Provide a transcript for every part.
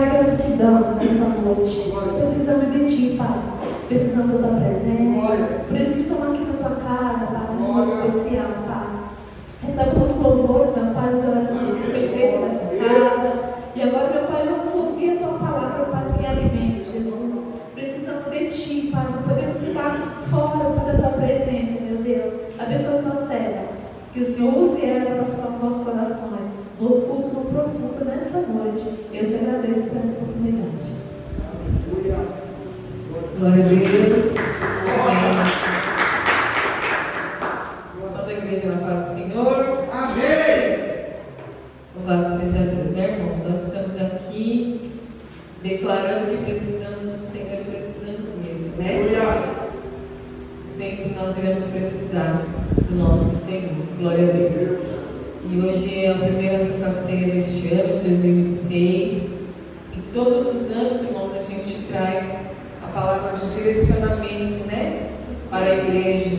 Pai, graças te damos nessa noite. Precisamos de Ti, Pai. Precisamos da Tua presença. Por isso estamos aqui na Tua casa, Pai, nesse momento especial, Pai. Recebe os louvores, meu Pai, das orações que foi feita nessa casa. E agora, meu Pai, vamos ouvir a Tua palavra, Pai, que é alimento, Jesus. Precisamos de Ti, Pai. Não podemos ficar fora, Pai, da Tua presença, meu Deus. Abençoa a Tua serva. Que o Senhor use ela para falar nos nossos corações, no oculto, no profundo, nessa noite. Eu te agradeço por essa oportunidade. Glória a Deus. Amém. Só da igreja na paz do Senhor. Amém. Louvado seja Deus, né, irmãos? Nós estamos aqui declarando que precisamos do Senhor e precisamos mesmo, né? Sempre nós iremos precisar do nosso Senhor. Glória a Deus. E hoje é a primeira Santa Ceia deste ano, de 2026. E todos os anos, irmãos, a gente traz a palavra de direcionamento, né, para a igreja.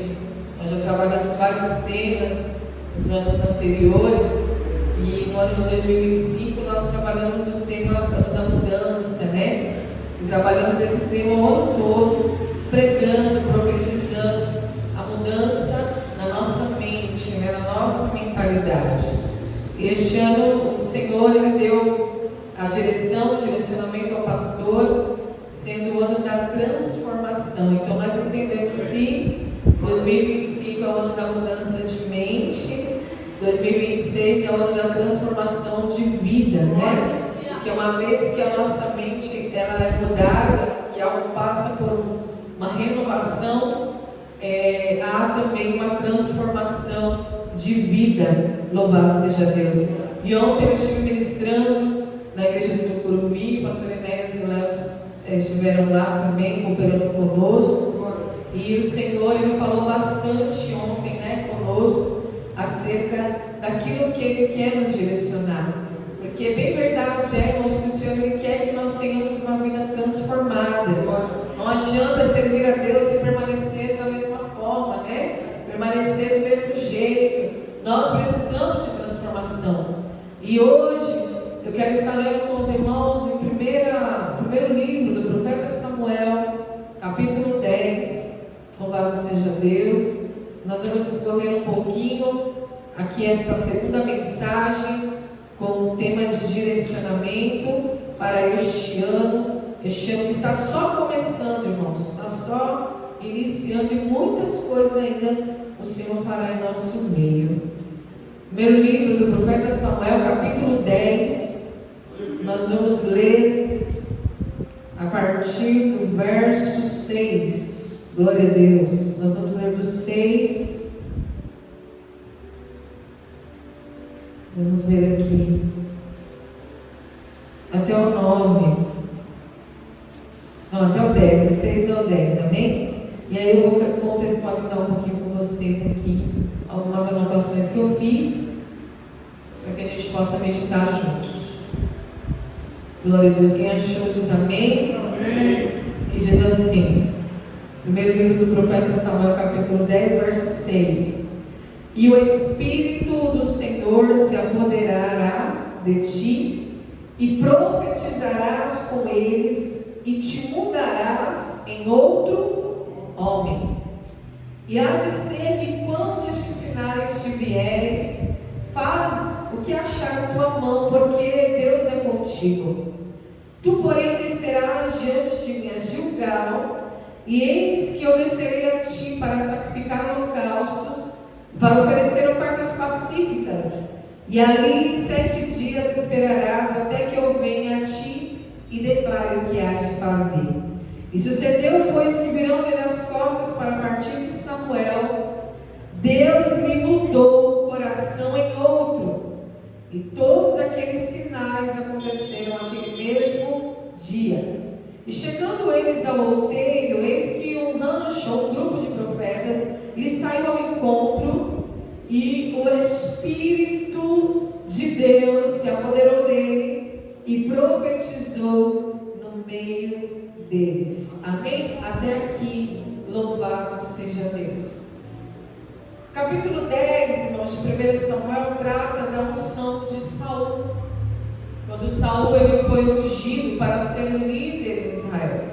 Nós já trabalhamos vários temas nos anos anteriores. E no ano de 2025 nós trabalhamos o tema da mudança, né? E trabalhamos esse tema o ano todo, pregando, profetizando a mudança na nossa mente, né? Na nossa mentalidade. Este ano o Senhor Ele deu a direção, o direcionamento ao pastor, sendo o ano da transformação. Então nós entendemos que 2025 é o ano da mudança de mente, 2026 é o ano da transformação de vida, né? Porque uma vez que a nossa mente ela é mudada, que algo passa por uma renovação, há também uma transformação de vida. Louvado seja Deus. E ontem eu estive ministrando na igreja do Tucuruvi, o pastor Enéas e o Léo estiveram lá também, cooperando conosco. E o Senhor Ele falou bastante ontem, né, conosco, acerca daquilo que Ele quer nos direcionar. Porque é bem verdade, irmãos, que o Senhor Ele quer que nós tenhamos uma vida transformada. Não adianta servir a Deus e permanecer da mesma forma, né? Permanecer do mesmo jeito. Nós precisamos de transformação. E hoje eu quero estar lendo com os irmãos em primeiro livro do profeta Samuel, capítulo 10. Louvado seja Deus. Nós vamos escolher um pouquinho aqui essa segunda mensagem com o tema de direcionamento para este ano que está só começando, irmãos, está só iniciando e muitas coisas ainda o Senhor fará em nosso meio. Primeiro livro do profeta Samuel, capítulo 10, nós vamos ler a partir do verso 6. Glória a Deus. Nós vamos ler do 6. Vamos ver aqui até o 9. Não, até o 10, de 6 ao 10, amém? E aí eu vou contextualizar um pouquinho com vocês aqui algumas anotações que eu fiz para que a gente possa meditar juntos. Glória a Deus. Quem achou diz amém? Amém. Que diz assim, primeiro livro do profeta Samuel, capítulo 10, verso 6. E o Espírito do Senhor se apoderará de ti, e profetizarás com eles, e te mudarás em outro homem. E há de ser que quando estes sinais te vierem, faz o que achar a tua mão, porque Deus é contigo. Tu, porém, descerás diante de mim a Gilgal, e eis que eu descerei a ti para sacrificar holocaustos, para oferecer ofertas pacíficas, e ali 7 dias esperarás até que eu venha a ti e declare o que hás de fazer. E sucedeu, pois, que virando-lhe as costas para partir de Samuel, Deus lhe mudou o coração em outro, e todos aqueles sinais aconteceram naquele mesmo dia. E chegando eles ao outeiro, eis que um rancho, um grupo de profetas, lhe saiu ao encontro, e o Espírito de Deus se apoderou dele e profetizou no meio deles. Amém? Até aqui, louvado seja Deus. Capítulo 10, irmãos, de 1 Samuel trata da unção de Saul. quando Saul ele foi ungido para ser líder em Israel.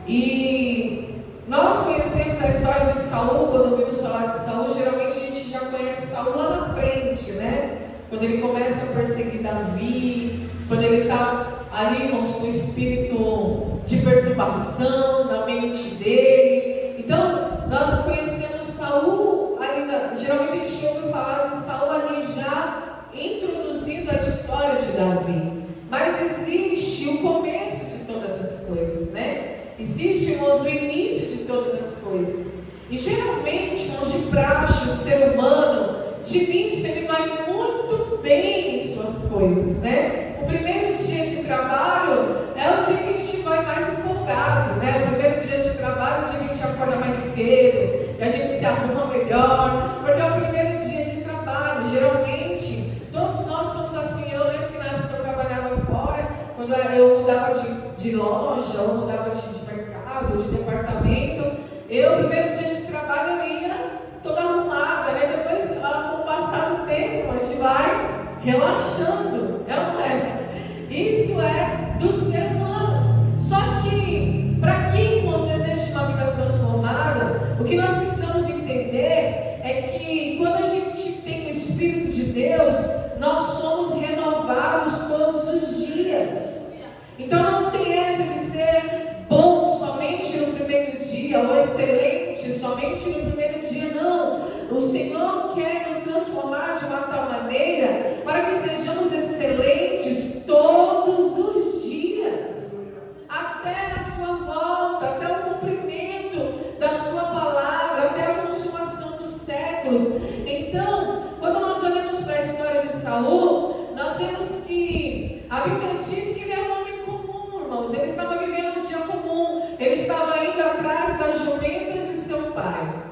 E nós conhecemos a história de Saul. Quando ouvimos falar de Saul, geralmente a gente já conhece Saul lá na frente, né? Quando ele começa a perseguir Davi, quando ele está ali, irmãos, com o espírito de perturbação na mente dele. Então, nós conhecemos Saul ali, geralmente a gente ouve falar de Saul ali já introduzindo a história de Davi. Mas existe o começo de todas as coisas, né? Existe, irmãos, o início de todas as coisas. E geralmente, irmãos, de praxe, o ser humano, de início, ele vai muito bem em suas coisas, né? O primeiro dia de trabalho é o dia que a gente vai mais empolgado, né? O primeiro dia de trabalho é o dia que a gente acorda mais cedo, e a gente se arruma melhor, porque é o primeiro dia de trabalho. Geralmente, todos nós somos assim. Eu lembro que na época que eu trabalhava fora, quando eu mudava de loja, ou mudava de mercado, de departamento, o primeiro dia de trabalho eu ia toda arrumada, né? Depois, com o passar do tempo, a gente vai relaxando, não é? Isso é do ser humano. Só que, para quem, irmãos, deseja uma vida transformada, o que nós precisamos entender é que quando a gente tem o Espírito de Deus, nós somos renovados todos os dias. Então não tem essa de ser bom somente no primeiro dia, ou excelente somente no primeiro dia, não. O Senhor quer nos transformar de uma tal maneira para que sejamos excelentes todos os dias, até a sua volta, até o cumprimento da sua palavra, até a consumação dos séculos. Então, quando nós olhamos para a história de Saul, nós vemos que a Bíblia diz que ele era um homem comum, irmãos. Ele estava vivendo um dia comum, ele estava indo atrás das jumentas de seu pai.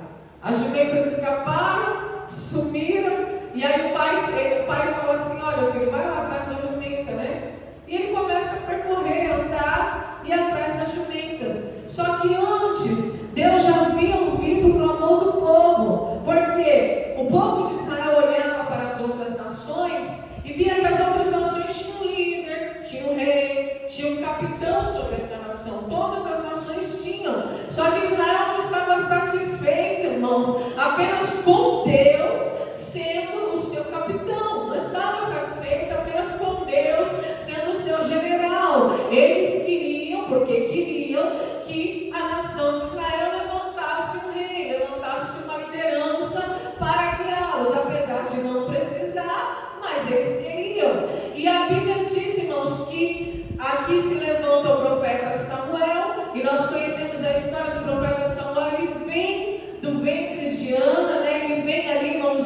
As jumentas escaparam, sumiram, e aí o pai fala assim: olha, filho, vai lá atrás da jumenta, né? E ele começa a percorrer, andar e ir atrás das jumentas. Só que antes, Deus já havia ouvido o clamor do povo, porque o povo de Israel olhava para as outras nações e via que as outras nações tinham um líder, tinham um rei, tinham um capitão sobre essa nação. Todas as nações tinham. Só que Israel não estava satisfeito, irmãos, apenas com Deus sendo o seu capitão. Não estava satisfeito apenas com Deus sendo o seu general. Eles queriam, porque queriam que a nação de Israel levantasse um rei, levantasse uma liderança para guiá-los, apesar de não precisar, mas eles queriam. E a Bíblia diz, irmãos, que aqui se levanta o profeta Samuel, e nós conhecemos a história do profeta Samuel. Ele vem do ventre de Ana, né? Ele vem ali, irmãos,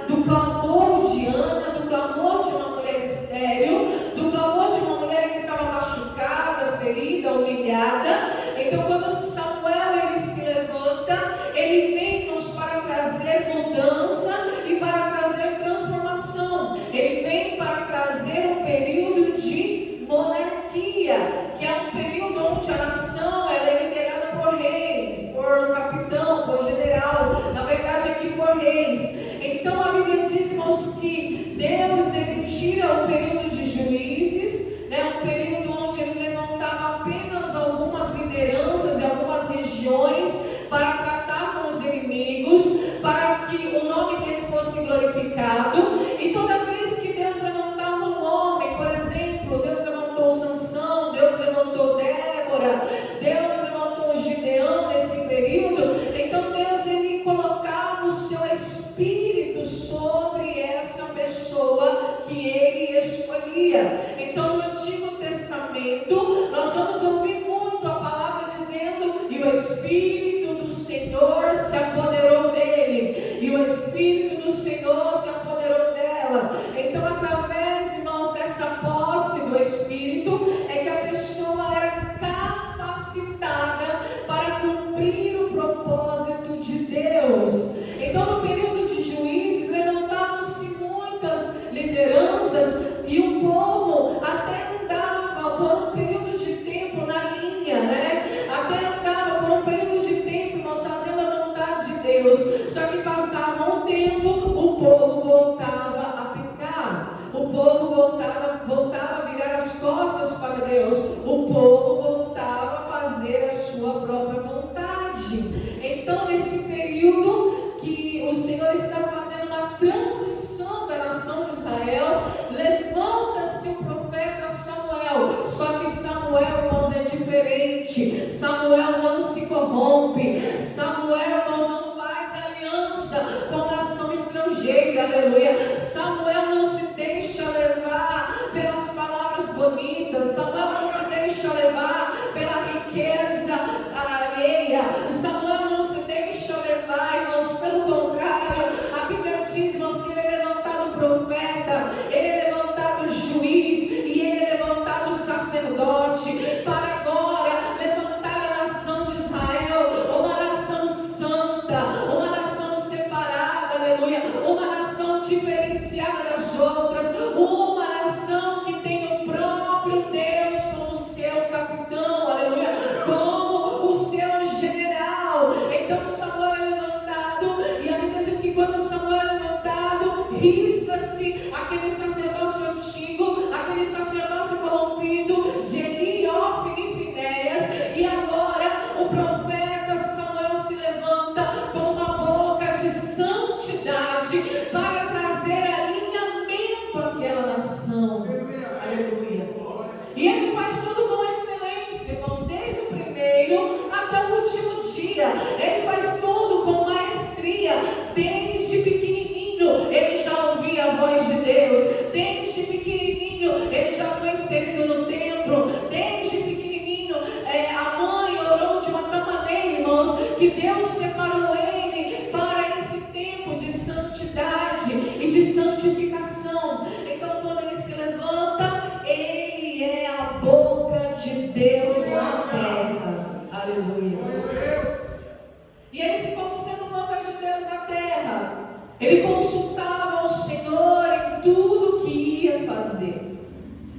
do clamor de Ana, do clamor de uma mulher estéril, do clamor de uma mulher que estava machucada, ferida, humilhada. Então, quando Samuel ele se levanta, ele vem, irmãos, para trazer mudança e para trazer transformação. Ele vem para trazer um período de monarquia, que é um período onde a nação ela é liderada por reis, por capitão, por general, na verdade aqui por reis. Então a Bíblia diz, irmãos, que Deus ele tira o período de juízes, né, um período onde ele levantava apenas algumas lideranças e algumas regiões para tratar com os inimigos, para que o nome dele fosse glorificado. E toda vez que Deus levantava um homem, por exemplo, Deus levantou Sansão, Deus levantou Débora, Deus levantou Gideão nesse período. Então Deus ele colocava o seu espírito sobre essa pessoa que ele escolhia. Então no Antigo Testamento nós vamos ouvir muito a palavra dizendo: e o Espírito do Senhor se apoderou dele, e o Espírito do Senhor se apoderou dela. Então através, irmãos, dessa posse do Espírito é que a pessoa era capacitada para cumprir o propósito de Deus. Então no período de juízes levantavam-se muitas lideranças e o povo até andava por um período de tempo na linha, né? Até andava por um período de tempo, irmãos, fazendo a vontade de Deus. Só que passava um tempo, o povo Senhor está fazendo uma transição da nação de Israel. Levanta-se o profeta Samuel. Só que Samuel, irmãos, é diferente. Samuel não se corrompe. Samuel, irmãos, não faz aliança com a nação estrangeira. Aleluia. Samuel não se deixa levar pelas palavras bonitas. Samuel não se deixa levar pela riqueza alheia. Samuel não se deixa levar, irmãos, pelo contrário. A Bíblia diz, irmãos, que ele é levantado profeta, ele é levantado juiz e ele é levantado sacerdote para agora levantar a nação de Israel, uma nação santa, uma nação separada, aleluia, uma nação diferenciada das outras, uma nação que tem o próprio Deus como seu capitão, aleluia, como o seu general. Então Samuel é levantado, e a Bíblia diz que quando Samuel é levantado, risca-se aquele sacerdócio antigo, aquele sacerdócio corrompido de Eli, Ofni e Finéias, e agora o profeta Samuel se levanta com uma boca de santidade para trazer alinhamento àquela nação. Aleluia. E ele faz tudo com excelência, irmãos, desde o primeiro até o último dia. Ele faz tudo com maestria. Desde pequenininho ele já ouvia a voz de Deus. Desde pequenininho ele já foi inserido no templo. Desde pequenininho a mãe orou de uma tal maneira, irmãos, que Deus separou ele para esse tempo de santidade e de santificação. Então quando ele se levanta, ele é a boca de Deus na terra. Aleluia. E ele, como sendo boca de Deus na terra, ele consultava o Senhor em tudo que ia fazer.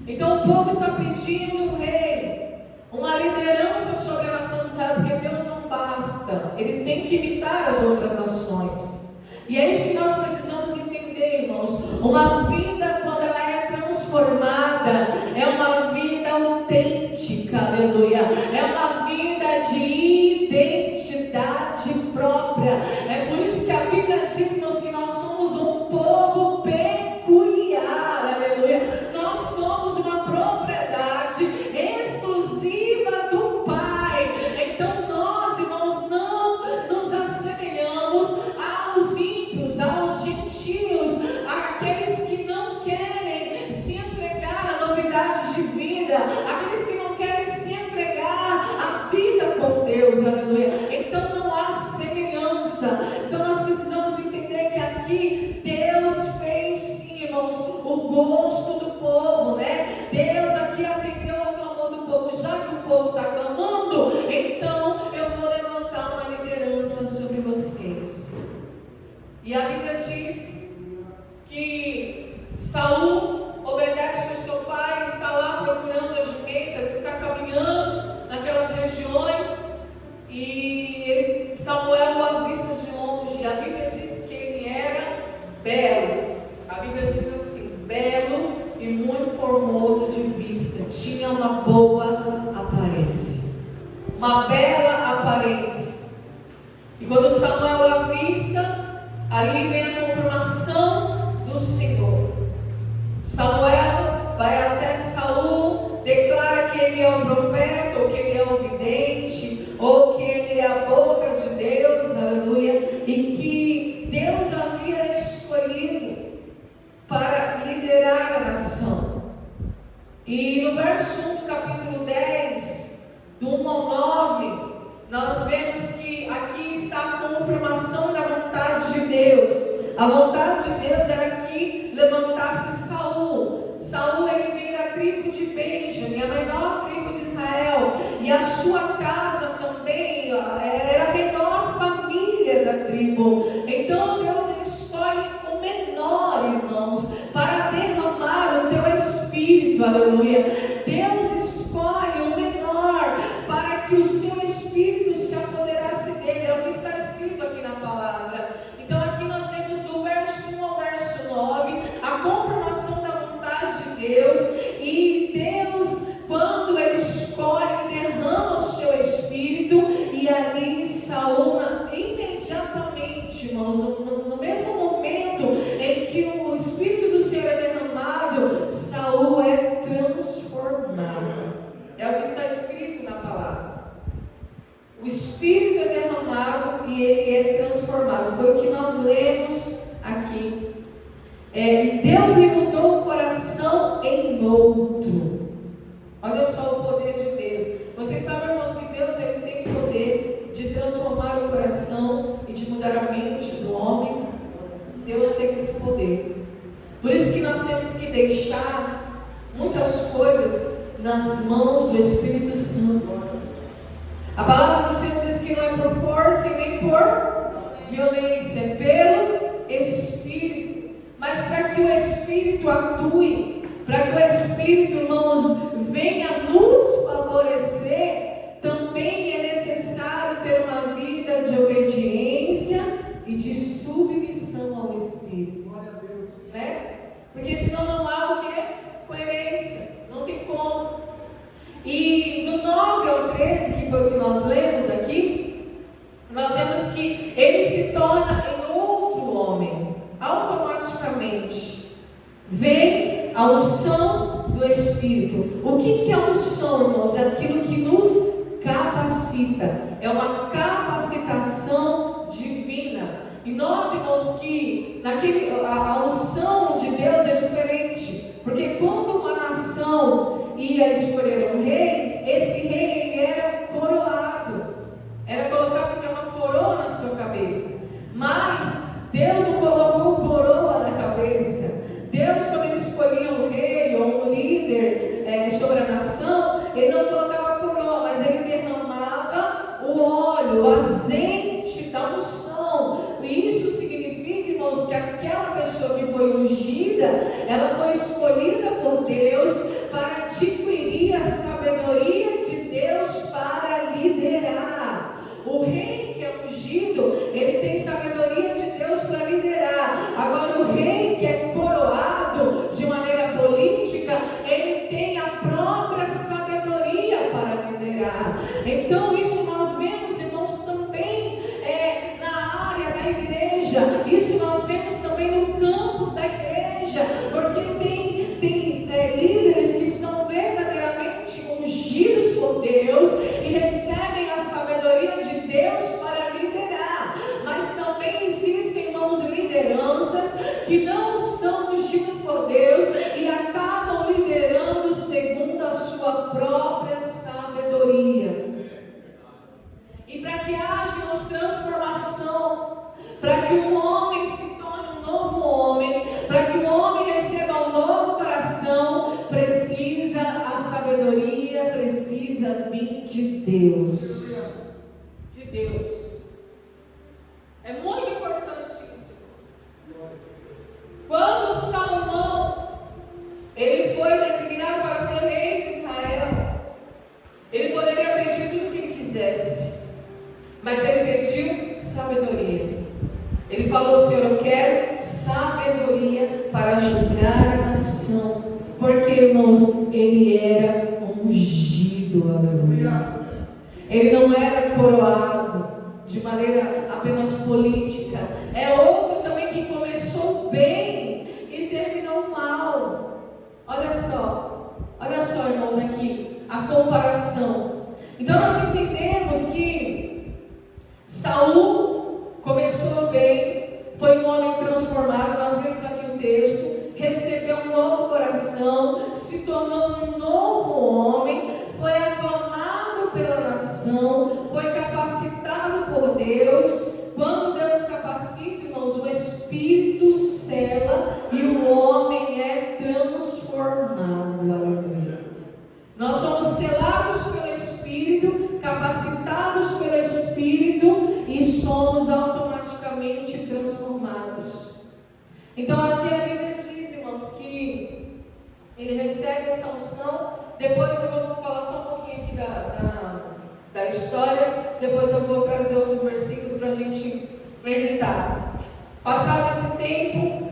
Então o povo está pedindo um rei, uma liderança sobre a nação de Israel, porque Deus não basta, eles têm que imitar as outras nações. E é isso que nós precisamos entender, irmãos. Uma vida, quando ela é transformada, é uma vida autêntica, aleluia. É uma vida de identidade própria. É por isso que a Bíblia diz-nos que nós somos um povo peculiar, aleluia. Nós somos uma propriedade exclusiva do Pai. Então nós, irmãos, não nos assemelhamos aos ímpios, aos gentios, àqueles que não querem se entregar à novidade de vida, aqueles que não querem se entregar à vida com Deus, aleluia. Então não há semelhança. Então nós precisamos entender que aqui Deus fez, sim, irmãos, o gosto do povo, né? Deus aqui atendeu ao clamor do povo. Já que o povo está clamando, então eu vou levantar uma liderança sobre vocês. E a Bíblia diz que Saul obedece ao seu pai, está lá procurando as jumentas, está caminhando naquelas regiões, e Samuel o avista de longe. A Bíblia diz que ele era belo. A Bíblia diz assim: belo e muito formoso de vista, tinha uma boa aparência, uma bela aparência. E quando Samuel o avista, ali vem a confirmação do Senhor. Samuel vai até Saul, declara que ele é o profeta, ou que ele é o vidente, ou que ele é a boca de Deus, aleluia, e que Deus havia escolhido para liderar a nação. E no verso 1 do capítulo 10, do 1 ao 9, nós vemos que aqui está a confirmação da vontade de Deus. A vontade de Deus era que levantasse Saul. Saul, ele veio da tribo de Benjamim, a menor tribo de Israel, e a sua casa também era a menor família da tribo. Então Deus escolhe o menor, irmãos, para derramar o teu espírito, aleluia. Deus escolhe o menor para que o seu espírito se apoderasse dele. É o que está escrito aqui na palavra. Então aqui nós vemos do verso 1 ao verso 9 a confirmação da vontade de Deus. E Deus, quando ele escolhe, ele derrama o seu espírito, e ali Saul imediatamente, irmãos, não poder. Por isso que nós temos que deixar muitas coisas nas mãos do Espírito Santo. A palavra do Senhor diz que não é por força e nem por violência, é pelo Espírito. Mas para que o Espírito atue, para que o Espírito, irmãos, venha nos favorecer, também é necessário ter uma vida de obediência e de submissão ao Espírito, né? Porque senão não há o que? Coerência, não tem como. E do 9 ao 13, que foi o que nós lemos aqui, nós vemos que ele se torna em outro homem, automaticamente. Vem a unção do Espírito. O que é a unção, irmãos? É aquilo que nos capacita, é uma capacitação divina. E note, irmãos, que a unção de Deus é diferente, porque quando uma nação ia escolher um rei, esse rei ele era coroado, era colocado uma coroa na sua cabeça. Mas Deus não colocou coroa na cabeça. Deus, quando ele escolhia um rei ou um líder sobre a nação, ele não colocava coroa, mas ele derramava o óleo, o azeite da unção. E isso significa, irmãos, que aquela pessoa que foi ungida, ela foi escolhida por Deus para adquirir a sabedoria de Deus para liderar. O rei que é ungido, ele tem sabedoria de Deus para liderar. Agora o rei que é coroado de maneira política, ele tem a própria sabedoria para liderar. Então isso nós vemos, irmãos, também na área da igreja. Isso nós vemos também no campus da igreja, porque tem líderes que são verdadeiramente ungidos por Deus e recebem a sabedoria de Deus para liderar. Mas também existem, irmãos, lideranças que não são ungidos por Deus e acabam liderando segundo a sua própria sabedoria. E para que haja, irmãos, transformação, para que um homem se torne um novo homem, para que um homem receba um novo coração, precisa a sabedoria, precisa vir de Deus. De Deus. É muito importante isso, irmãos. Quando Salomão ele foi designado para ser rei de Israel, ele poderia pedir tudo o que ele quisesse, mas ele pediu sabedoria. Ele falou: Senhor, eu quero sabedoria para julgar a nação, porque, irmãos, ele era ungido, aleluia. Ele não era coroado de maneira apenas política. É outro também que começou bem e terminou mal. Olha só, irmãos, aqui a comparação. Então nós entendemos que Saul começou bem, foi um homem transformado. Nós vemos aqui o texto, recebeu um novo coração, se tornou um novo homem, foi aclamado pela nação, foi capacitado por Deus. Quando Deus capacita, irmãos, o Espírito sela e o homem é transformado. Aleluia. Nós somos selados pelo Espírito, capacitados pelo Espírito e somos automaticamente transformados. Então aqui a Bíblia diz, irmãos, que ele recebe essa unção. Depois eu vou falar só um pouquinho aqui da história. Depois eu vou trazer outros versículos para a gente meditar. Passado esse tempo,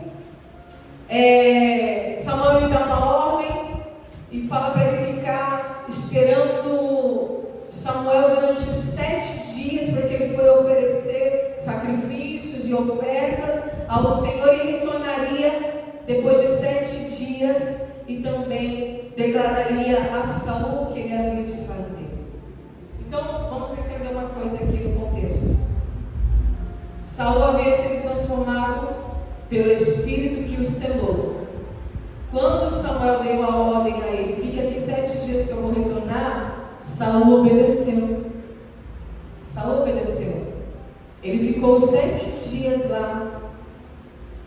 Samuel lhe dá uma ordem e fala para ele ficar esperando Samuel durante 7 dias, porque ele foi oferecer sacrifícios e ofertas ao Senhor, e retornaria depois de 7 dias e também declararia a Saul o que ele havia de fazer. Então vamos entender uma coisa aqui no contexto. Saul havia sido transformado pelo Espírito que o selou. Quando Samuel deu a ordem a ele: fica aqui 7 dias que eu vou retornar, Saul obedeceu. Saul obedeceu. Ele ficou 7 dias lá.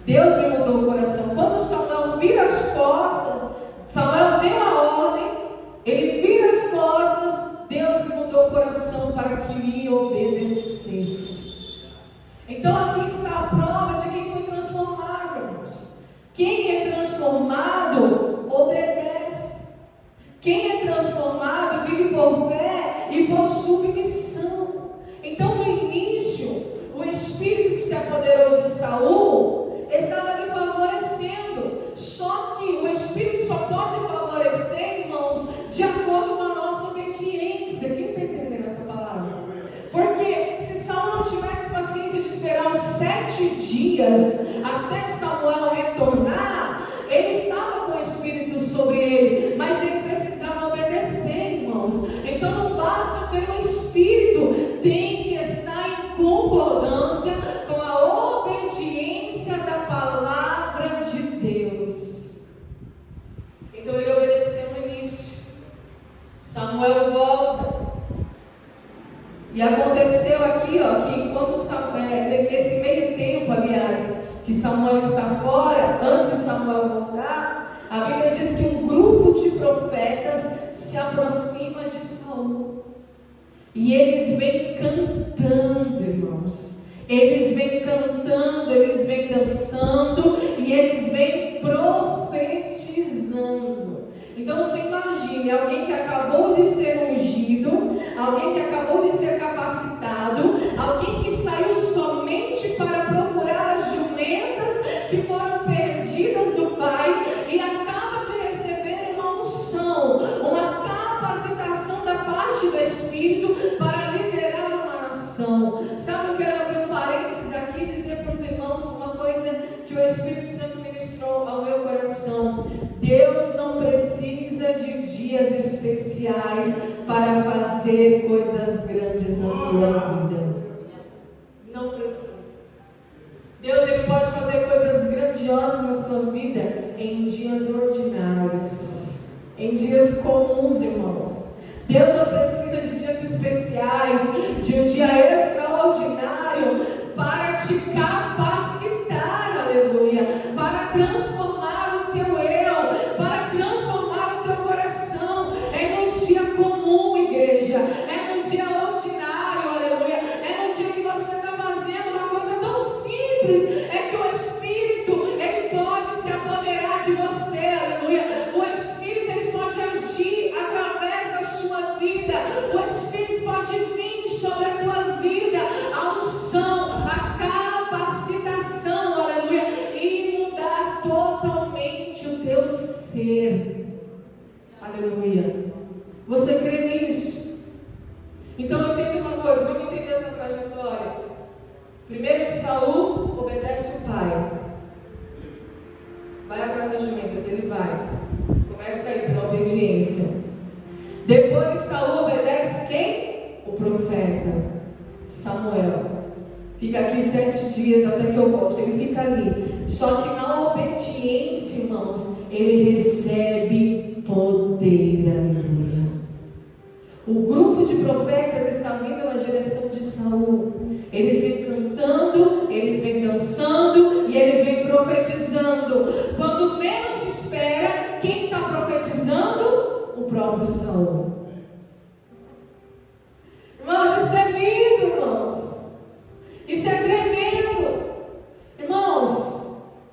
Deus lhe mudou o coração. Quando Samuel vira as costas, Samuel deu a ordem, ele vira as costas, Deus lhe mudou o coração para que lhe obedecesse. Então aqui está a prova de quem foi transformado, irmãos. Quem é transformado, obedece. Quem é transformado, vive por fé e por submissão. Então no início, o espírito que se apoderou de Saul estava lhe favorecendo. Só que o espírito só pode favorecer, irmãos, de acordo com a nossa obediência. Quem está entendendo essa palavra? Porque se Saul não tivesse paciência de esperar os 7 dias até Samuel retornar, ele estava com o espírito sobre ele, mas ele precisava obedecer, irmãos. Então não basta ter um espírito, tem que estar em concordância com a obediência da palavra de Deus. Então ele obedeceu no início. Samuel volta. E aconteceu aqui, que quando nesse meio tempo, aliás, que Samuel está fora, antes de Samuel voltar, a Bíblia diz que um grupo de profetas se aproxima de Saul. E eles vêm cantando, irmãos. Eles vêm cantando, eles vêm dançando e eles vêm profetizando. Então você imagine alguém que acabou de ser ungido, alguém que acabou de ser capacitado, alguém que saiu somente para procurar as jumentas que foram perdidas do pai e acaba de receber uma unção, uma capacitação da parte do Espírito para liderar uma nação. Sabe, eu quero abrir um parênteses aqui e dizer para os irmãos uma coisa que o Espírito Santo ministrou ao meu coração. Deus não precisa de dias especiais para fazer coisas grandes na sua vida. Não precisa. Deus ele pode fazer coisas grandiosas na sua vida em dias ordinários, em dias comuns, irmãos. Deus não precisa de dias especiais, de um dia extraordinário para te capacitar, aleluia, para transformar o teu eu, para transformar o teu coração. É no dia comum, igreja, é no dia ordinário, aleluia, é no dia que você está fazendo uma coisa tão simples, é que o Espírito, ele pode se apoderar de você, aleluia. O Espírito, ele pode agir através da sua vida, o Espírito pode vir sobre a tua vida, a unção, a capacitação, aleluia, e mudar totalmente o teu ser, aleluia. Você crê nisso? Então entenda uma coisa, vamos entender essa trajetória. Primeiro Saul obedece o pai, vai atrás das jumentas, ele vai, começa aí pela obediência. Depois Saul obedece quem? O profeta Samuel. Fica aqui 7 dias até que eu volte. Ele fica ali. Só que na obediência, irmãos, ele recebe poder. Aleluia. O grupo de profetas está vindo na direção de Saul. Eles vêm cantando, eles vêm dançando e eles vêm profetizando. Quando menos se espera, quem está profetizando? O próprio Saul. Irmãos, isso é lindo, irmãos. Isso é tremendo. Irmãos,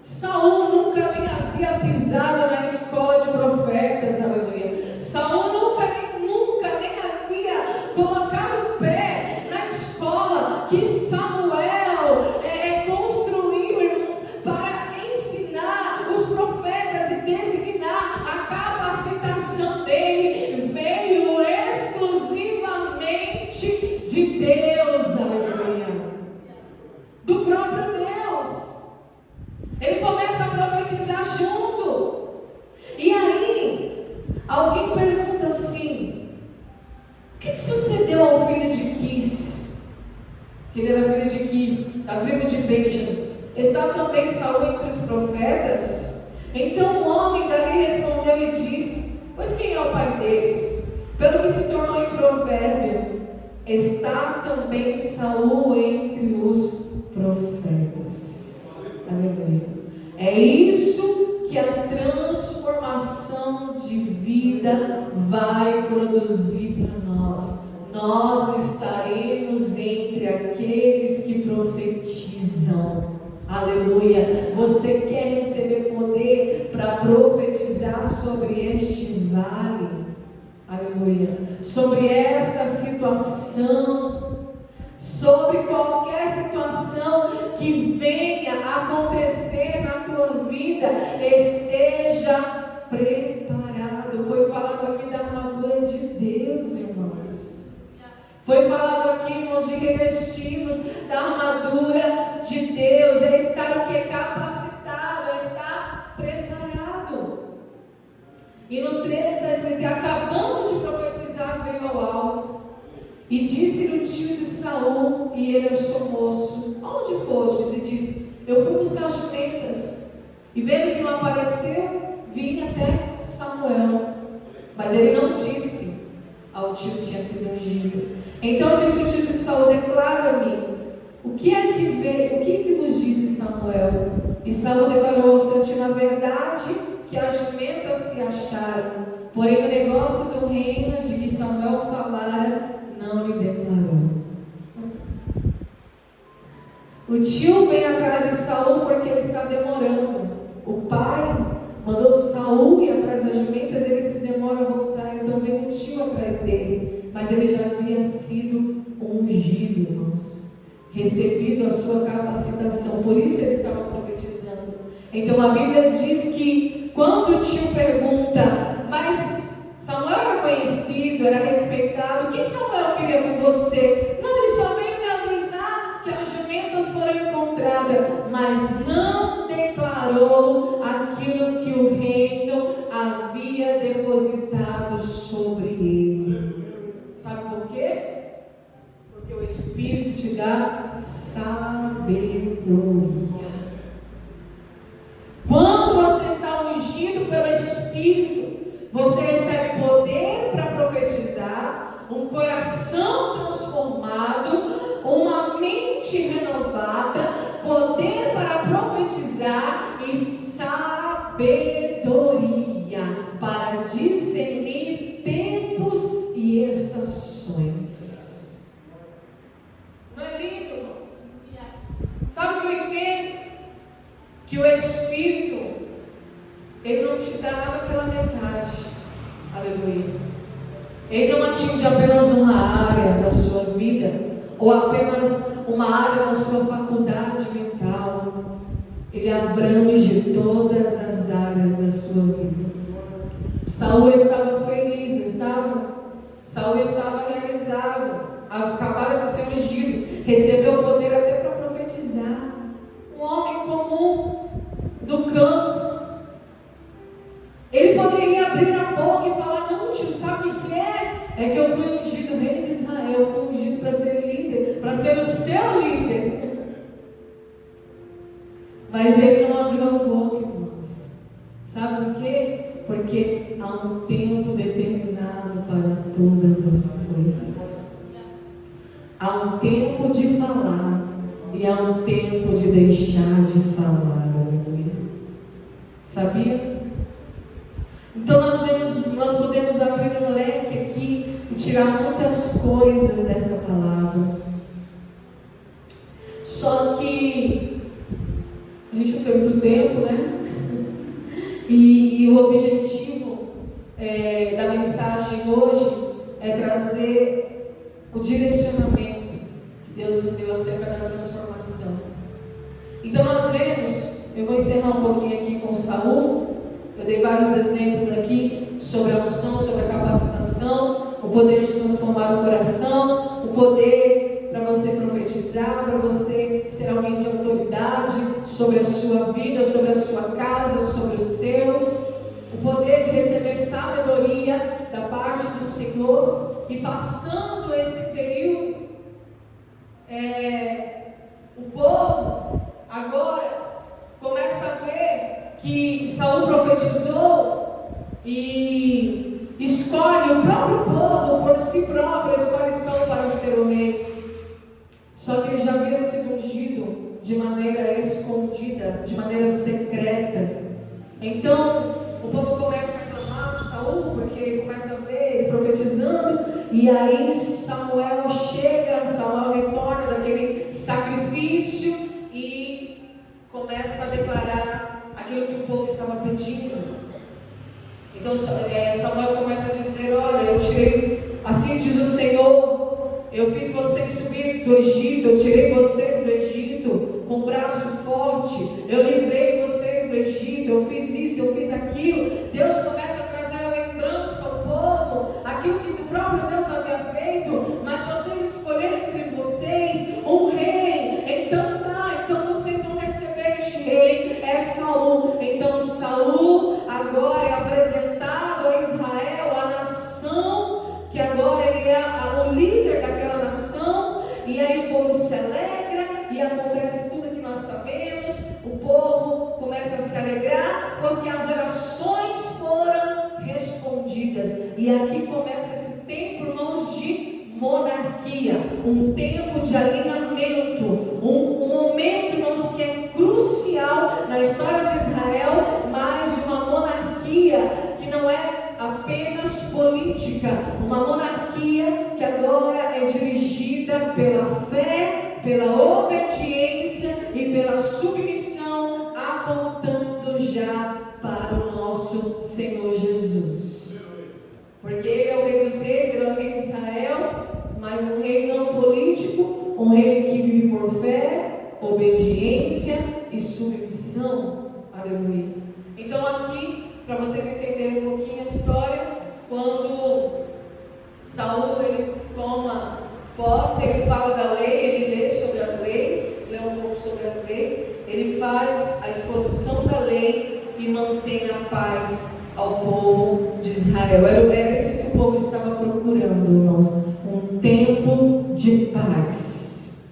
Saul nunca nem havia pisado na escola de profetas, aleluia. Saul nunca nem havia colocado o pé na escola que Samuel construiu, irmãos, para ensinar os profetas e designar a capacitação dele. Veio exclusivamente de Deus, aleluia. Do próprio Deus. Ele começa a profetizar junto. E aí, alguém pergunta assim: o que sucedeu ao filho de Quis? Que ele era filho de Quis, da tribo de Benjamim. Está também Saul entre os profetas? Então o homem dali respondeu e disse: pois quem é o pai deles? Pelo que se tornou em provérbio, está também Saul entre os profetas. Aleluia. É isso que a transformação de vida vai produzir para nós. Nós estaremos entre aqueles que profetizam. Aleluia. Você quer receber poder para profetizar sobre este vale? Aleluia. Sobre esta situação, sobre qualquer situação que venha acontecer na tua vida, esteja preparado. Foi falado aqui da armadura de Deus, irmãos. Foi falado aqui, irmãos, de revestirmos da armadura de Deus. É estar o que? Capacitado, é estar preparado. E no 3 está escrito: acabando de profetizar, veio ao alto e disse-lhe o tio de Saul, e ele é o seu moço: onde fostes? E disse: eu fui buscar jumentas. E vendo que não apareceu, vim até Samuel. Mas ele não disse ao tio que tinha sido ungido. Então disse o tio de Saul: declara-me, o que é que veio, o que é que vos disse Samuel? E Saul declarou ao seu tio: na verdade que as jumentas se acharam, porém o negócio do reino de que Samuel falara não lhe declarou. O tio vem atrás de Saul porque ele está demorando. O pai mandou Saul ir atrás das jumentas, ele se demora a voltar, então vem um tio atrás dele. Mas ele já havia sido ungido, irmãos, recebido a sua capacitação, por isso ele estava profetizando. Então a Bíblia diz que quando o tio pergunta: mas Samuel era conhecido, era respeitado, o que Samuel queria com você? Não, ele só veio me avisar que as jumentas foram encontradas, mas não declarou aquilo que o reino havia depositado sobre ele. Sabe por quê? Porque o Espírito te dá sabedoria. Quando você está ungido pelo Espírito, você recebe poder para profetizar, um coração transformado, uma mente renovada, poder para profetizar e sabedoria para discernir tempos e estações. Não é lindo, irmãos? Sabe o que eu entendo? Que o Espírito, ele não te dá nada pela metade. Aleluia. Ele não atinge apenas uma área da sua vida, ou apenas uma área da sua faculdade mental. Ele abrange todas as áreas da sua vida. Saul estava feliz, não estava? Saul estava realizado, acabaram de ser ungido, recebeu o poder até para profetizar. Um homem comum do campo. Ele poderia abrir a boca e falar: não, tio, sabe o que é? É que eu fui ungido rei de Israel, eu fui ungido para ser líder, para ser o seu líder. Mas ele não abriu a boca, irmãos. Sabe por quê? Porque há um tempo determinado para todas as coisas. Há um tempo de falar e há um tempo de deixar de falar. Aleluia. Sabia? Então nós podemos abrir um leque aqui e tirar muitas coisas dessa palavra. Só que a gente não tem muito tempo, né? E o objetivo da mensagem hoje é trazer o direcionamento que Deus nos deu acerca da transformação. Então nós vemos, eu vou encerrar um pouquinho aqui com Saul. Eu dei vários exemplos aqui sobre a unção, sobre a capacitação, o poder de transformar o coração, o poder para você profetizar, para você ser alguém de autoridade sobre a sua vida, sobre a sua casa, sobre os seus, o poder de receber sabedoria da parte do Senhor. E passando esse período, o povo agora começa a ver que Saul profetizou e escolhe o próprio povo por si próprio, escolhe Saul para ser o rei. Só que ele já havia sido ungido de maneira escondida, de maneira secreta. Então o povo começa a clamar Saul, porque começa a ver ele profetizando, e aí Samuel chega, Samuel retorna daquele sacrifício e começa a declarar aquilo que o povo estava pedindo. Então Samuel começa a dizer: olha, eu tirei, assim diz o Senhor, eu fiz vocês subir do Egito, eu tirei vocês do Egito com um braço forte, eu livrei vocês do Egito, eu fiz isso, eu fiz aquilo. Deus começa a trazer a lembrança ao povo, aquilo que o próprio Deus havia feito, mas vocês escolheram entre vocês um rei, então vocês vão receber este rei, é Saul. Então Saul agora é apresentado a Israel, a nação, que agora ele é o líder daquela nação, e aí o povo se alegra, e acontece tudo que nós sabemos, o povo começa a se alegrar, porque as orações foram respondidas, e aqui começa esse tempo, irmãos, de monarquia, um tempo de alinhamento, um momento, irmãos, que é crucial na história de Israel, mas uma monarquia que não é apenas política, uma monarquia que agora é dirigida pela fé, pela obediência e pela submissão, apontando já para o nosso Senhor Jesus. Porque Ele é o Rei dos Reis, Ele é o Rei de Israel, mas um rei não político, um rei que vive por fé, obediência e submissão. Aleluia. Então aqui, para vocês entenderem um pouquinho a história, quando Saul ele toma posse, ele fala da lei, ele lê sobre as leis, lê um pouco sobre as leis, ele faz a exposição da lei e mantém a paz ao povo de Israel. Era isso que o povo estava procurando, irmãos, um tempo de paz,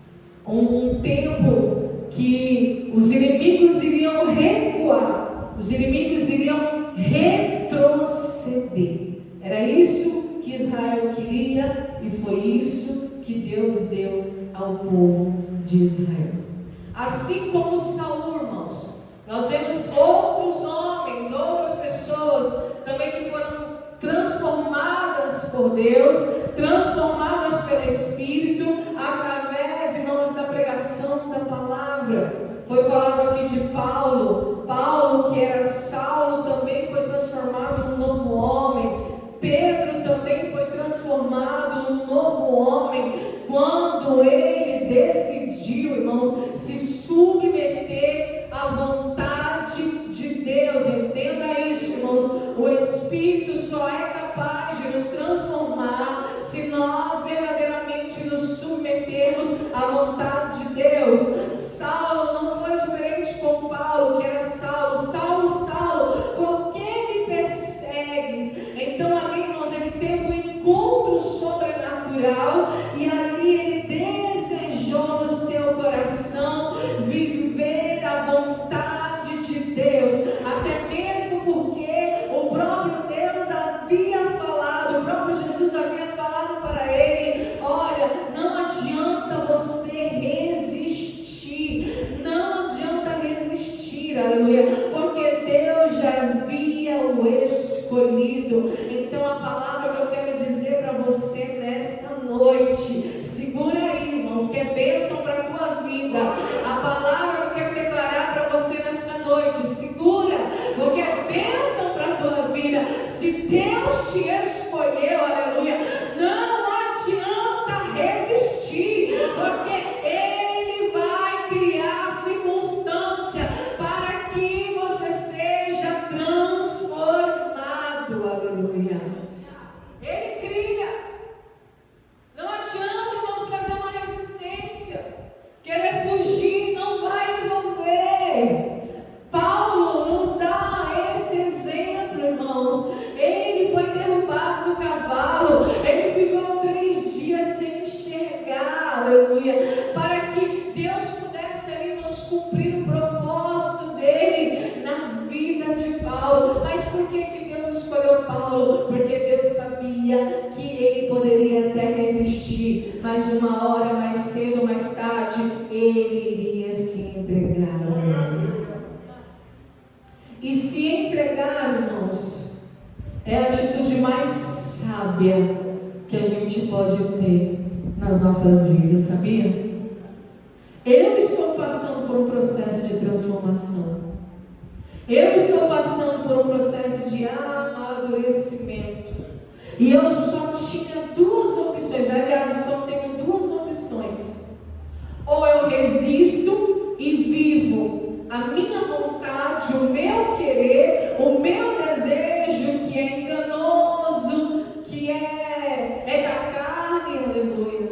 um tempo que os inimigos iriam recuar, os inimigos iriam retroceder. Era isso que Israel queria e foi isso que Deus deu ao povo de Israel. Assim como Saul, irmãos, nós vemos outros homens, outras pessoas também que foram transformadas por Deus, transformadas pelo Espírito, através, irmãos, da pregação da palavra. Foi falado aqui de Paulo, que era Saulo, também foi transformado num novo homem. Pedro também foi transformado num novo homem, quando ele decidiu, irmãos, se submeter à vontade de Deus. Entenda isso, irmãos, o Espírito só é capaz de nos transformar se nós verdadeiramente nos submetermos à vontade de Deus. Saulo não foi diferente com Paulo, que era Saulo, por que me persegues? Então ali, irmãos, ele teve um encontro sobrenatural e ali ele desejou no seu coração viver a vontade de Deus, até mesmo porque o próprio Deus havia falado, o próprio Jesus havia falado para ele: olha, não adianta você resistir, aleluia, porque Deus já havia o escolhido. Então a palavra que eu quero dizer para você nesta noite, segura aí, irmãos, que é bênção para a tua vida. A palavra que eu quero declarar para você nesta noite, segura, porque é bênção para a tua vida. Se Deus te escolheu, aleluia, não adianta resistir, porque Ele vai criar circunstância para que você seja transformado, aleluia. Ele cria. Não adianta, irmãos, trazer uma resistência. Querer fugir não vai resolver. Paulo nos dá esse exemplo, irmãos. Ele foi derrubado do cavalo, ele ficou 3 dias sem enxergar, aleluia, para que Deus pudesse ali nos cumprir o propósito dele na vida de Paulo. Mas por que Deus escolheu Paulo? Porque Deus sabia que ele poderia até resistir, mas uma hora mais cedo ou mais tarde ele iria se entregar. E se entregar, irmãos, é a atitude mais sábia que a gente pode ter nas nossas vidas, sabia? Eu estou passando por um processo de transformação. Eu estou passando por um processo de amadurecimento. E eu só tinha duas opções. Aliás, eu só tenho duas opções. Ou eu resisto e vivo a minha vontade, o meu querer, o meu desejo, que é enganoso, que é da carne, aleluia.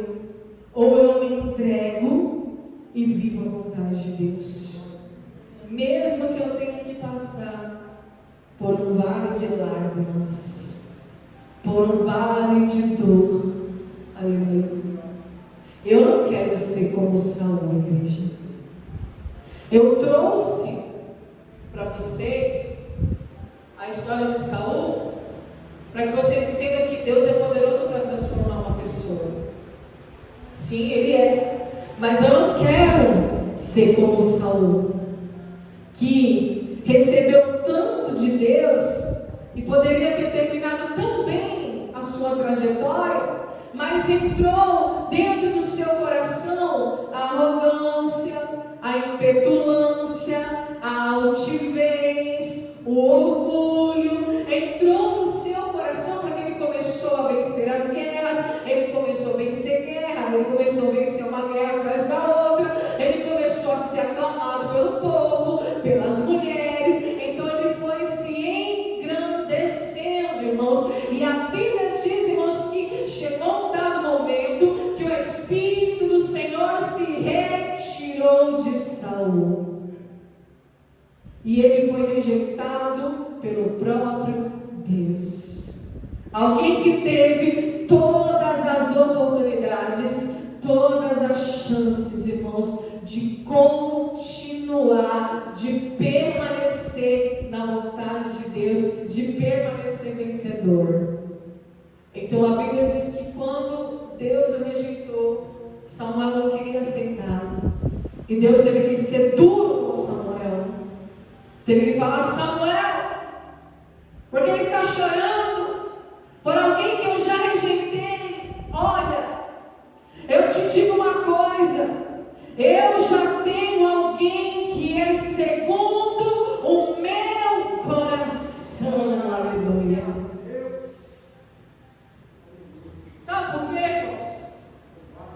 Ou eu me entrego e vivo a vontade de Deus. Mesmo que eu tenha que passar por um vale de lágrimas, por um vale de dor, aleluia. Eu não quero ser como Saul, igreja. Eu trouxe para vocês a história de Saul, para que vocês entendam que Deus é poderoso para transformar uma pessoa. Sim, Ele é. Mas eu não quero ser como Saul, que recebeu tanto de Deus e poderia ter terminado tão bem a sua trajetória, mas entrou dentro do seu coração a arrogância, a impetulância, a altivez, o orgulho. Entrou no seu coração porque ele começou a vencer as guerras, ele começou a vencer guerra, ele começou a vencer uma guerra atrás da outra, ele começou a ser aclamado pelo povo, pelas mulheres. Então ele foi se engrandecendo, irmãos. E a Bíblia diz, irmãos, que chegou um dado momento que o Espírito do Senhor se retirou de Saul. E ele foi rejeitado pelo próprio Deus. Alguém que teve todas as oportunidades, todas as chances, irmãos, de continuar, de permanecer na vontade de Deus, de permanecer vencedor. Então a Bíblia diz que quando Deus o rejeitou, Samuel não queria aceitar. E Deus teve que ser duro com Samuel. Teve que falar: Samuel, por que está chorando por alguém que eu já rejeitei? Olha, eu te digo uma coisa. Eu já tenho alguém que é segundo o meu coração. Aleluia. Sabe por quê, irmãos?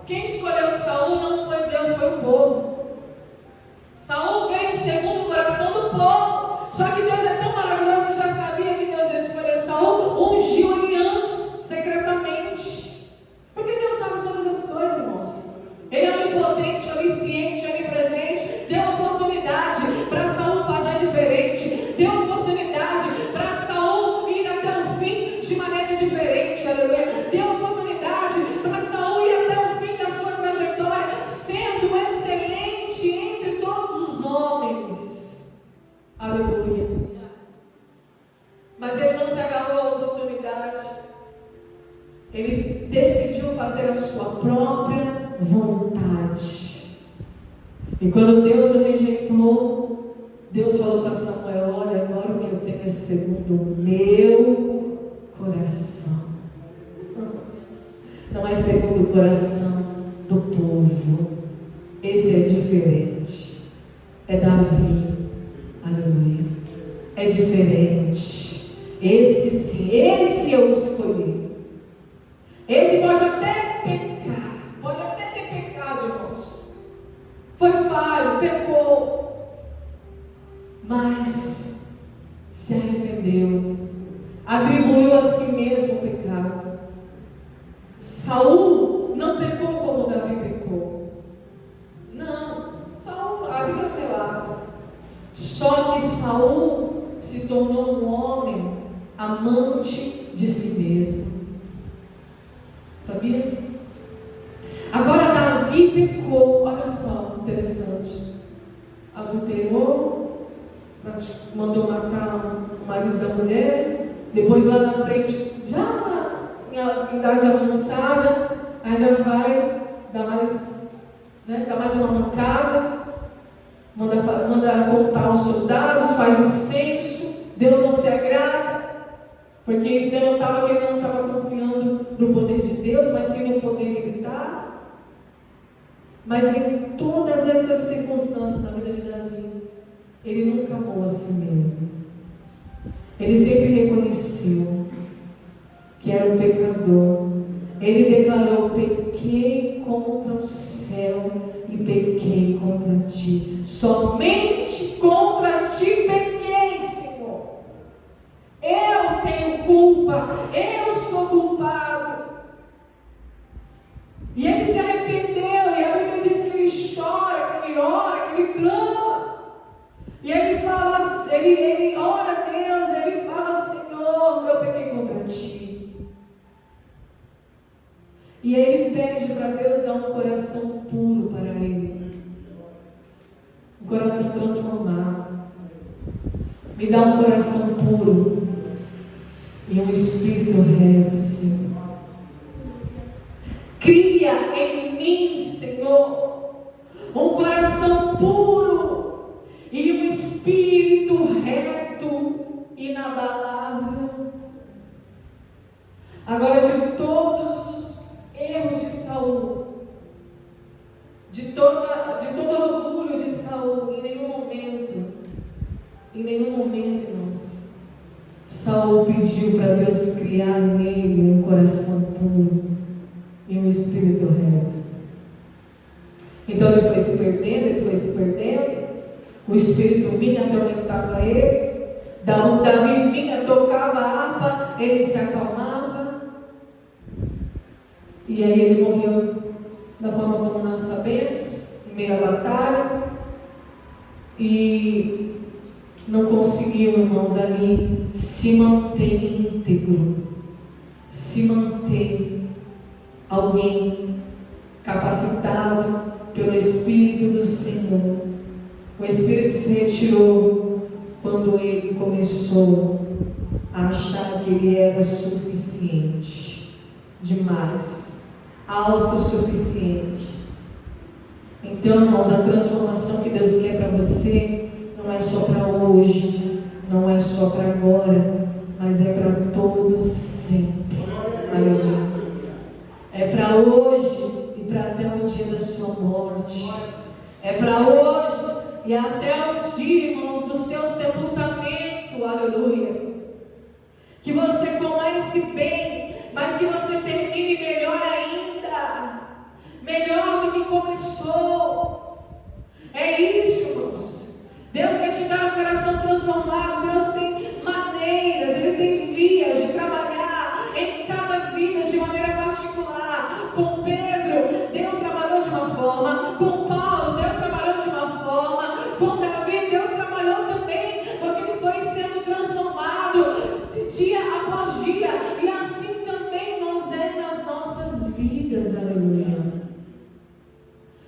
Quem escolheu Saul não foi Deus, foi o povo. Saul veio segundo o coração do povo. Só que Deus é tão maravilhoso que já sabia que Deus ia escolher Saul, ungiu ele antes, secretamente. Porque Deus sabe todas as coisas, irmãos. Ele é onipotente, onisciente, onipresente. Deu oportunidade para Saul fazer diferente. Deu oportunidade para Saul ir até o fim de maneira diferente. Aleluia. Deu oportunidade para Saul ir até o fim da sua trajetória, sendo excelente entre todos os homens. Aleluia. Mas ele não se agarrou à oportunidade. Ele decidiu fazer a sua própria vontade. E quando Deus o rejeitou, Deus falou para Samuel: olha, agora o que eu tenho é segundo o meu coração. Não é segundo o coração do povo. Esse é diferente. É Davi. Aleluia. É diferente. Esse sim, esse eu escolhi. Esse pode até pecar, pode até ter pecado, irmãos. Foi falho, pecou, mas se arrependeu, atribuiu a si mesmo o pecado. Saul não pecou como Davi pecou. Não, Saul, a Bíblia relata. Só que Saul se tornou um homem amante de si mesmo. Sabia? Agora Davi pecou, olha só, interessante. Adulterou, mandou matar o marido da mulher. Depois lá na frente, já em idade avançada, ainda vai dar mais uma mancada. Manda contar os soldados, faz incêndios, Deus não se agrada, porque isso denotava que ele não estava confiando no poder de Deus, mas sim no poder militar. Mas em todas essas circunstâncias na vida de Davi, ele nunca amou a si mesmo. Ele sempre reconheceu que era um pecador. Ele declarou: pequei contra o céu e pequei contra ti. Somente contra ti pequei, Senhor. Eu tenho culpa, eu sou culpado. E ele se arrependeu, e a Bíblia diz que ele chora, que ele ora, que ele clama. E ele fala, ele ora a Deus, ele fala: Senhor, eu pequei contra ti. E ele pede para Deus dar um coração puro para ele, um coração transformado. Me dá um coração puro e um espírito reto, Senhor. Cria em mim, Senhor, um coração puro e um espírito reto, inabalável. Agora, de todos os erros de Saul, de todo orgulho de Saul, em nenhum momento, irmãos, Saul pediu para Deus criar nele um coração puro e um espírito reto. Então ele foi se perdendo, o espírito vinha, atormentava ele, Davi vinha, tocava a harpa, ele se acalmava, e aí ele morreu da forma como nós sabemos, em meio à batalha, e não conseguiu, irmãos, ali se manter íntegro, se manter alguém capacitado pelo Espírito do Senhor. O Espírito se retirou quando ele começou a achar que ele era suficiente, demais, autossuficiente. Então, irmãos, a transformação que Deus quer para você não é só para hoje, não é só para agora, mas é para todo sempre. Aleluia. É para hoje e para até o dia da sua morte. É para hoje e até o dia, irmãos, do seu sepultamento. Aleluia. Que você comece bem, mas que você termine melhor ainda. Melhor do que começou. É isso, irmãos. Deus quer te dar um coração transformado. Deus tem maneiras, Ele tem vias de trabalhar em cada vida de maneira particular. Com Pedro, Deus trabalhou de uma forma. Com Paulo, Deus trabalhou de uma forma. Com Davi, Deus trabalhou também, porque ele foi sendo transformado dia após dia. E assim também nos é nas nossas vidas. Aleluia.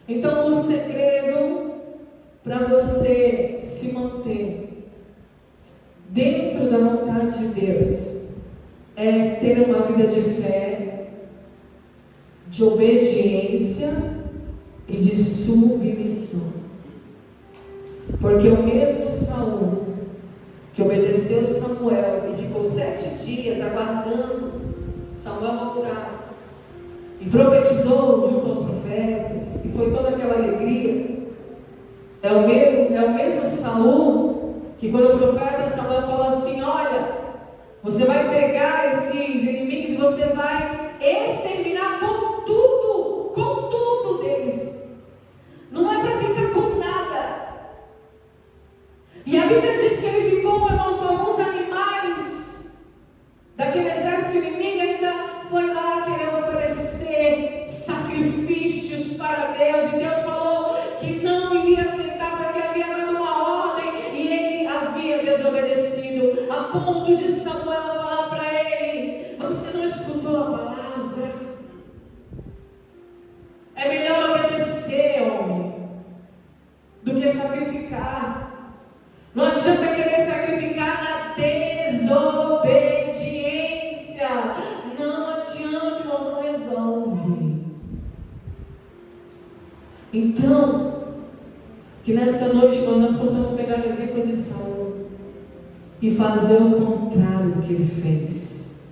Então, o segredo para você se manter dentro da vontade de Deus é ter uma vida de fé, de obediência e de submissão. Porque o mesmo Saul que obedeceu Samuel e ficou 7 dias aguardando Samuel voltar e profetizou junto aos profetas, e foi toda aquela alegria, é o mesmo Saul que, quando o profeta Samuel falou assim: olha, você vai pegar esses inimigos e você vai exterminar com tudo deles, não é para ficar com nada. E a Bíblia diz que ele ficou, irmãos, com alguns animais daquele exército inimigo, ainda foi lá querer oferecer sacrifícios para Deus, e Deus falou que não iria aceitar, porque havia dado uma ordem e ele havia desobedecido, a ponto de Samuel falar para ele: você não escutou a palavra? É melhor obedecer, homem, do que sacrificar. Não adianta querer sacrificar na desobediência. Não adianta, irmãos, não resolve. Então, que nesta noite nós possamos pegar o exemplo de Saul e fazer o contrário do que ele fez,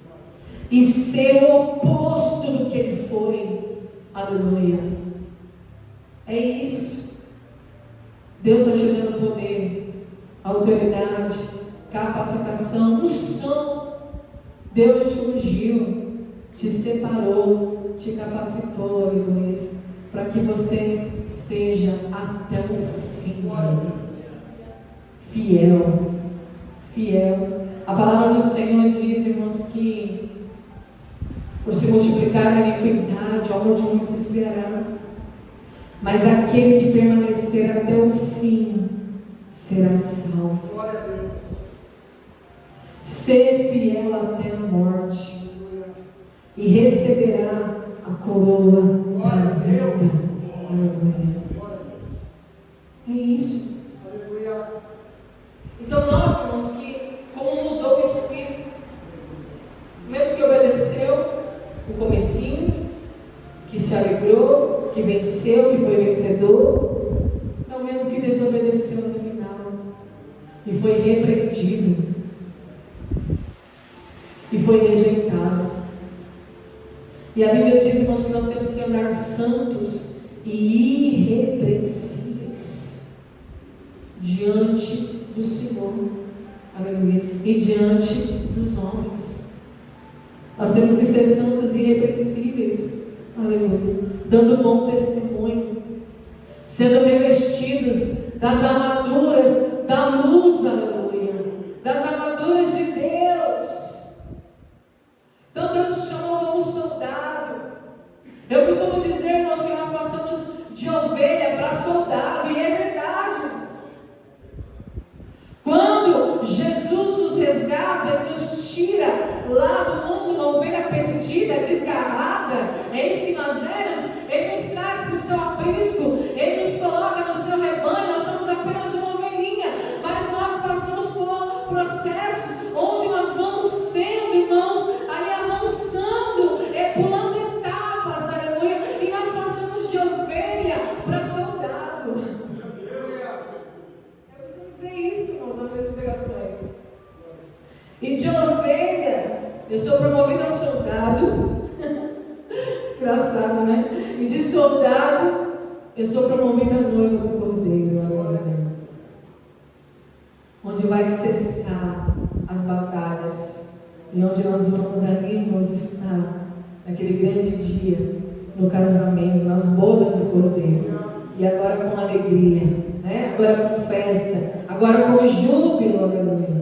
e ser o oposto do que ele foi. Aleluia. É isso. Deus está te dando poder, autoridade, capacitação, unção. Deus te ungiu, te separou, te capacitou, aleluia, para que você seja até o fim fiel. Fiel. A palavra do Senhor diz, irmãos, que por se multiplicar a iniquidade, o amor de muitos se esfriará, mas aquele que permanecer até o fim será salvo. Ser fiel até a morte e receberá a coroa da vida. Aleluia. É isso. Então note, irmãos, que como mudou o espírito, mesmo que obedeceu o comecinho, que se alegrou, que venceu, que foi vencedor, é o mesmo que desobedeceu no final e foi repreendido e foi rejeitado. E a Bíblia diz, irmãos, que nós temos que andar santos e irrepreensíveis diante do Senhor, aleluia, e diante dos homens. Nós temos que ser santos e irrepreensíveis, aleluia, dando bom testemunho, sendo revestidos das armaduras da luz, aleluia, das armaduras de Deus. Então Deus te chamou como soldado. Eu costumo dizer, irmãos, que nós passamos de ovelha para soldado, e é verdade, irmãos. Quando Jesus nos resgata, Ele nos tira lá do mundo, uma ovelha perdida, desgarrada, é isso que nós éramos. Ele nos traz para o seu aprisco, Ele nos coloca no seu rebanho. Nós somos apenas uma ovelhinha, mas nós passamos por processos onde nós vamos sendo, irmãos, ali avançando, pulando etapas, aleluia, e nós passamos de ovelha para soldado. Eu preciso dizer isso, irmãos, nas minhas pregações. E de ovelha, eu sou promovida a soldado. Engraçado, né? E de soldado, eu sou promovida a noiva do Cordeiro. Aleluia. Onde vai cessar as batalhas, e onde nós vamos ali, irmãos, estar naquele grande dia, no casamento, nas bodas do Cordeiro, e agora com alegria, né? Agora com festa, agora com júbilo, aleluia.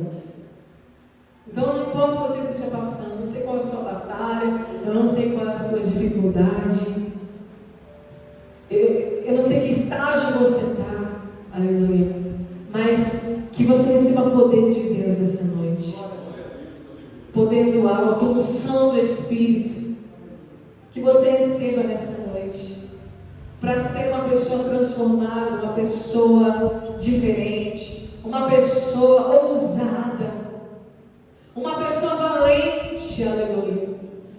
Então não importa o que você esteja passando, não sei qual é a sua batalha, eu não sei qual é a sua dificuldade, eu não sei que estágio você está, aleluia, mas que você receba poder de Deus nessa noite, poder do alto, unção do Espírito, que você receba nessa noite, para ser uma pessoa transformada, uma pessoa diferente, uma pessoa ousada, uma pessoa valente, aleluia,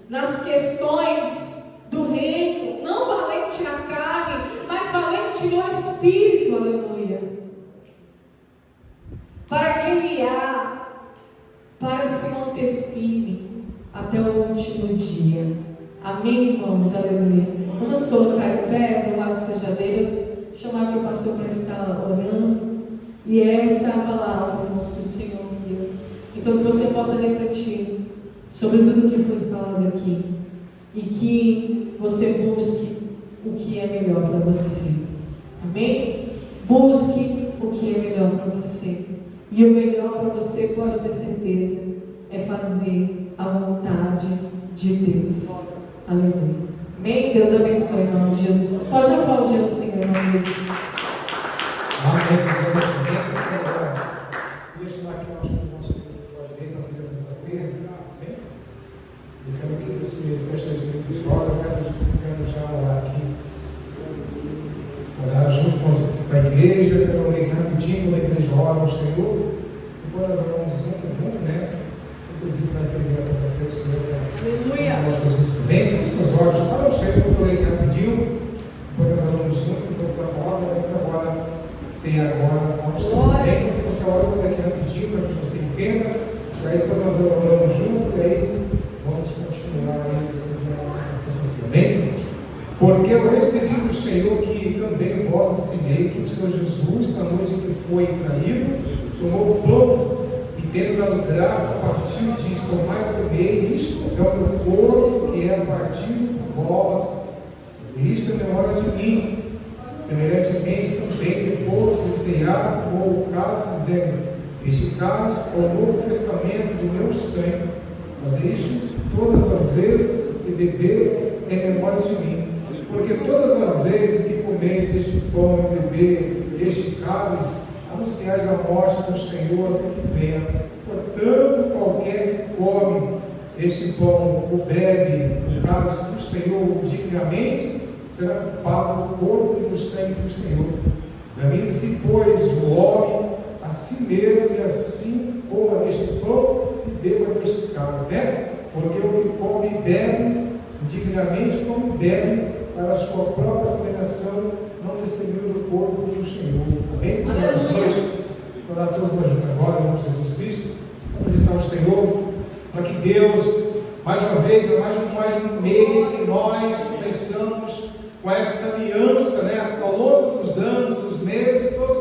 nas questões do reino, não valente na carne, mas valente no Espírito, aleluia, para guerrear, para se manter firme até o último dia. Amém, irmãos? Aleluia. Vamos colocar em pé, louvado seja Deus, chamar aqui o pastor para estar orando, e essa é a palavra, irmãos, que o Senhor me deu. Então que você possa refletir sobre tudo que foi falado aqui, e que você busque o que é melhor para você. Amém? Busque o que é melhor para você. E o melhor para você, pode ter certeza, é fazer a vontade de Deus. Aleluia. Amém? Deus abençoe em nome de Jesus. Pode aplaudir o Senhor em nome de Jesus. Amém. Queria chamar aqui o nosso pode ver, nossa igreja da ceia. Amém? Eu quero que você feche os livros fora. Eu quero já orar aqui. Orar junto com a igreja. Eu quero orar rapidinho quando a igreja ora ao Senhor. Depois nós oramos junto, né? Inclusive vai ser bênção para ser o Senhor. Aleluia. Nós Jesus também. Feche seus olhos para o Senhor. Eu orei rapidinho. Depois nós oramos junto com essa palavra. Agora, sem agora, ao Senhor. Bem, você ora daqui rapidinho para que você entenda. oramos juntos e aí vamos continuar aí a nossa conversa. Amém? Porque eu recebi do Senhor que também vós ensinei que o Senhor Jesus, na noite em que foi traído, tomou o pão e, tendo dado graça, partiu e disse: tomai e comei, isto é o meu corpo que é partido por vós, isto é memória de mim. Semelhantemente também, depois de cear, tomou o cálice, dizendo: este cálice é o novo testamento do meu sangue, mas isto todas as vezes que beber em memória de mim. Porque todas as vezes que comeis este pão e beber este cálice, anunciais a morte do Senhor até que venha. Portanto, qualquer que come este pão ou bebe o cálice do Senhor dignamente, será culpado do corpo e do sangue do Senhor. Examine-se, pois, o homem a si mesmo, e assim coma deste pão e beba deste cálice, né? Porque o que come e bebe dignamente, come e bebe para a sua própria condenação, não recebeu do corpo do Senhor. Amém? Vamos orar todos nós juntos agora, em nome de Jesus Cristo, apresentar o Senhor, para que Deus, mais uma vez, mais um mês que nós pensamos com esta aliança, né? Ao longo dos anos, dos meses, todos